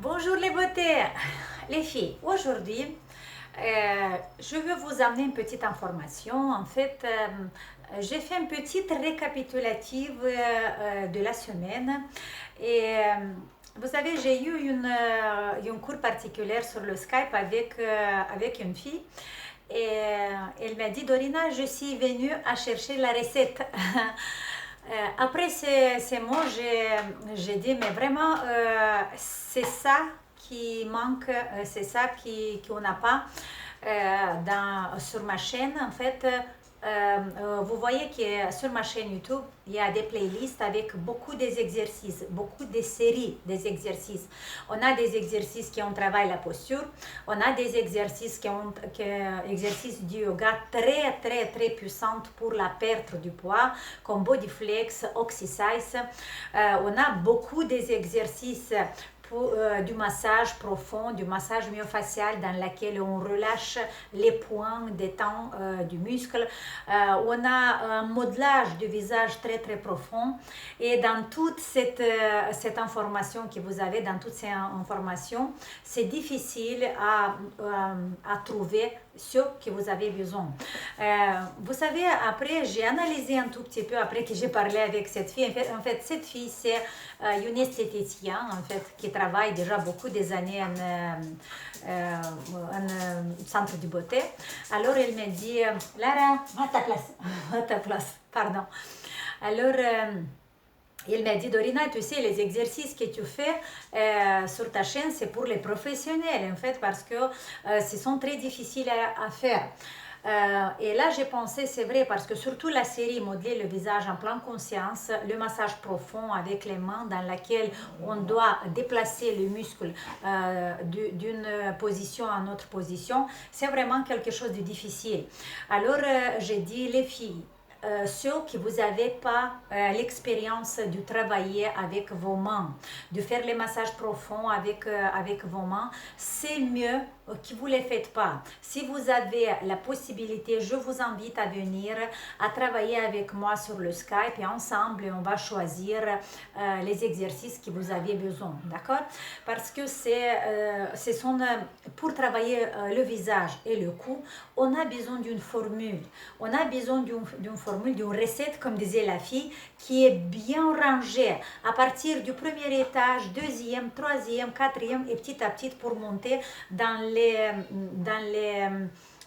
Bonjour les beautés, les filles. Aujourd'hui, je veux vous amener une petite information. En fait, j'ai fait une petite récapitulative de la semaine et vous savez, j'ai eu une cours particulière sur le Skype avec une fille. Et elle m'a dit, Dorina, je suis venue à chercher la recette. Après ces mots, j'ai dit, mais vraiment, c'est ça qui manque, c'est ça qu'on n'a pas sur ma chaîne. En fait, vous voyez que sur ma chaîne YouTube, il y a des playlists avec beaucoup d'exercices, beaucoup de séries des exercices. On a des exercices qui ont travaillé la posture, on a des exercices exercices du yoga très puissants pour la perte du poids, comme body flex, oxysize. On a beaucoup des exercices du massage profond, du massage myofascial dans lequel on relâche les points, détend du muscle. On a un modelage du visage très profond. Et dans toute cette information que vous avez, dans toutes ces informations, c'est difficile à trouver ce que vous avez besoin. Vous savez, après, j'ai analysé un tout petit peu, après que j'ai parlé avec cette fille. En fait cette fille, c'est une esthéticienne, en fait, qui travaille déjà beaucoup des années en centre de beauté. Alors, elle me dit, Lara, à ta place, à ta place, pardon. Alors, il m'a dit, Dorina, tu sais, les exercices que tu fais sur ta chaîne, c'est pour les professionnels, en fait, parce que ce sont très difficiles à faire. Et là, j'ai pensé, c'est vrai, parce que surtout la série Modeler le visage en pleine conscience, le massage profond avec les mains dans laquelle on doit déplacer le muscle d'une position à une autre position, c'est vraiment quelque chose de difficile. Alors, j'ai dit, les filles, ceux qui vous n'avez pas l'expérience de travailler avec vos mains, de faire les massages profonds avec vos mains, c'est mieux que vous ne les faites pas. Si vous avez la possibilité, je vous invite à venir à travailler avec moi sur le Skype et ensemble on va choisir les exercices que vous avez besoin, d'accord? Parce que pour travailler le visage et le cou, on a besoin d'une formule. On a besoin d'une formule, d'une recette, comme disait la fille, qui est bien rangée à partir du premier étage, deuxième, troisième, quatrième et petit à petit pour monter dans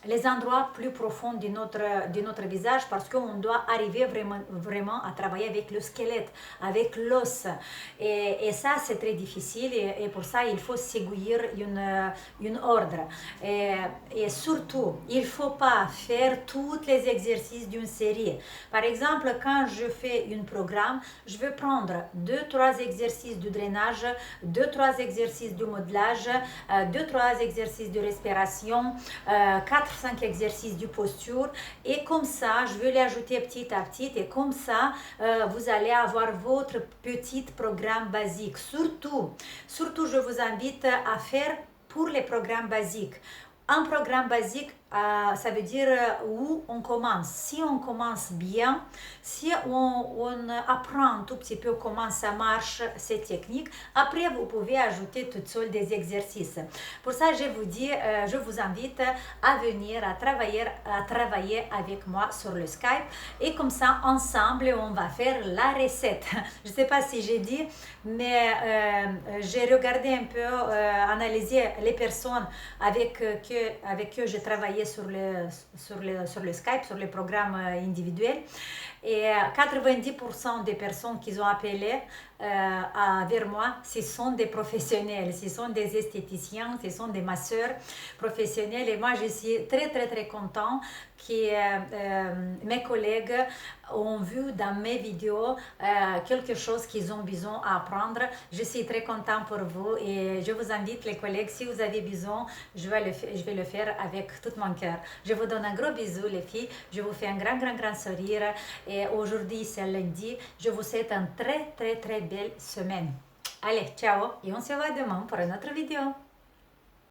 les endroits plus profonds de notre visage, parce qu'on doit arriver vraiment à travailler avec le squelette, avec l'os. Et ça, c'est très difficile et pour ça, il faut seguir une ordre. Et surtout, il ne faut pas faire tous les exercices d'une série. Par exemple, quand je fais un programme, je vais prendre 2-3 exercices de drainage, 2-3 exercices de modelage, 2-3 exercices de respiration, 4-5 exercices de posture, et comme ça, je vais les ajouter petit à petit, et comme ça, vous allez avoir votre petit programme basique. Surtout, je vous invite à faire pour les programmes basiques. Un programme basique, ça veut dire où on commence. Si on commence bien, si on apprend un tout petit peu comment ça marche, ces techniques, après vous pouvez ajouter toutes sortes des exercices. Pour ça, je vous invite à venir à travailler avec moi sur le Skype, et comme ça, ensemble, on va faire la recette. Je ne sais pas si j'ai dit, mais j'ai regardé un peu, analysé les personnes avec qui je travaillais sur le Skype, sur les programmes individuels. Et 90% des personnes qui ont appelé vers moi, ce sont des professionnels, ce sont des esthéticiens, ce sont des masseurs professionnels. Et moi, je suis très contente que mes collègues ont vu dans mes vidéos quelque chose qu'ils ont besoin d'apprendre. Je suis très contente pour vous et je vous invite, les collègues, si vous avez besoin, je vais le faire avec tout mon cœur. Je vous donne un gros bisou, les filles. Je vous fais un grand sourire. Et aujourd'hui, c'est lundi. Je vous souhaite une très belle semaine. Allez, ciao et on se voit demain pour une autre vidéo.